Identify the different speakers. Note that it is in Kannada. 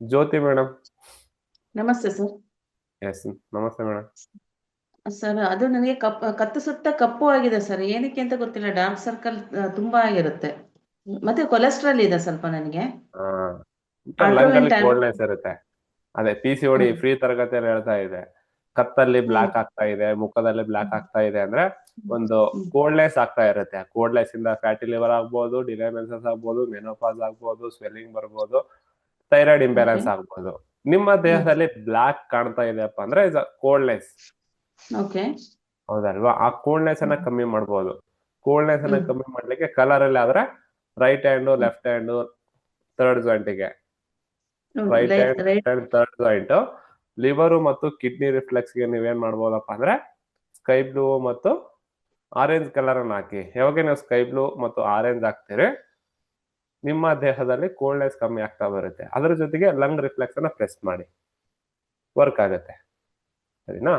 Speaker 1: ಜ್ಯೋತಿ ಮೇಡಮ್.
Speaker 2: ನಮಸ್ತೆ ಸರ್.
Speaker 1: ಎಸ್, ನಮಸ್ತೆ ಮೇಡಮ್.
Speaker 2: ಸರ್ ಅದು ನನಗೆ ಕತ್ತು ಸುತ್ತ ಕಪ್ಪು ಆಗಿದೆ ಸರ್, ಏನಕ್ಕೆ ಅಂತ ಗೊತ್ತಿಲ್ಲ. ಡಾರ್ಕ್ ಸರ್ಕಲ್ ತುಂಬಾ ಆಗಿರುತ್ತೆ. ಮತ್ತೆ ಕೊಲೆಸ್ಟ್ರಾಲ್ ಇದೆ ಸ್ವಲ್ಪ ನನಗೆ.
Speaker 1: ಲಂಗ್
Speaker 2: ಆಲ್ಟ್ರೋವಿನ್
Speaker 1: ಅಲ್ಲಿ
Speaker 2: ಟ್ಯಾಬ್ಲೆಟ್.
Speaker 1: ಕೋಲ್ಡ್ನೆಸ್ ಇರುತ್ತೆ. ಅದೇ PCOD ಫ್ರೀ ತರಗತಿಯಲ್ಲಿ ಹೇಳ್ತಾ ಇದೆ. ಕತ್ತಲ್ಲಿ
Speaker 2: ಹ್ಮ್
Speaker 1: ಬ್ಲಾಕ್ ಆಗ್ತಾ ಇದೆ, ಮುಖದಲ್ಲಿ ಬ್ಲಾಕ್
Speaker 2: ಹ್ಮ್
Speaker 1: ಆಗ್ತಾ ಇದೆ ಅಂದ್ರೆ ಒಂದು
Speaker 2: ಹ್ಮ್
Speaker 1: ಕೋಲ್ಡ್ನೆಸ್ ಆಗ್ತಾ ಇರುತ್ತೆ. ಕೋಲ್ಡ್ನೆಸ್ ಇಂದ ಫ್ಯಾಟಿ ಲಿವರ್ ಆಗ್ಬೋದು, ಡಿಲೈಮೆನ್ಸಸ್ ಆಗ್ಬೋದು, ಮೆನೋಪಾಸ್ ಆಗ್ಬೋದು, ಸ್ವೆಲ್ಲಿಂಗ್ ಬರ್ಬೋದು, ಥೈರಾಯ್ಡ್
Speaker 2: ಓಕೆ.
Speaker 1: ಇಂಬ್ಯಾಲೆನ್ಸ್ ಆಗ್ಬೋದು. ನಿಮ್ಮ
Speaker 2: ಹ್ಮ್
Speaker 1: ದೇಹದಲ್ಲಿ ಬ್ಲಾಕ್ ಕಾಣ್ತಾ ಇದೆಯಪ್ಪ ಅಂದ್ರೆ ಇದು ಕೋಲ್ಡ್ನೆಸ್.
Speaker 2: ಓಕೆ.
Speaker 1: ಹೌದಲ್ವಾ? ಆ ಕೋಲ್ಡ್ನೆಸ್ ಅನ್ನ
Speaker 2: ಹ್ಮ್
Speaker 1: ಕಮ್ಮಿ ಮಾಡ್ಬೋದು. ಕೋಲ್ಡ್ನೆಸ್ ಅನ್ನ
Speaker 2: ಹ್ಮ್
Speaker 1: ಕಮ್ಮಿ ಮಾಡ್ಲಿಕ್ಕೆ ಕಲರ್ ಅಲ್ಲಿ ಆದ್ರೆ right hand,
Speaker 2: hmm
Speaker 1: left hand, third ಜಾಯಿಂಟಿಗೆ, right
Speaker 2: light
Speaker 1: hand, left
Speaker 2: right.
Speaker 1: Hand, third joint, liver ಮತ್ತು ಕಿಡ್ನಿ ರಿಫ್ಲೆಕ್ಸ್ ಗೆ ನೀವೇನ್ ಮಾಡ್ಬೋದಪ್ಪ ಅಂದ್ರೆ ಸ್ಕೈ ಬ್ಲೂ ಮತ್ತು ಆರೆಂಜ್ ಕಲರ್ ಅನ್ನ ಹಾಕಿ. ಯಾವಾಗ ನೀವು ಸ್ಕೈ ಬ್ಲೂ ಮತ್ತು ಆರೆಂಜ್ ಹಾಕ್ತೀರಿ, ನಿಮ್ಮ ದೇಹದಲ್ಲಿ ಕೋಲ್ಡ್ನೆಸ್ ಕಮ್ಮಿ ಆಗ್ತಾ ಬರುತ್ತೆ. ಅದ್ರ ಜೊತೆಗೆ ಲಂಗ್ ರಿಫ್ಲೆಕ್ಸ್ ಅನ್ನ ಪ್ರೆಸ್ ಮಾಡಿ, ವರ್ಕ್ ಆಗುತ್ತೆ. ಸರಿನಾ?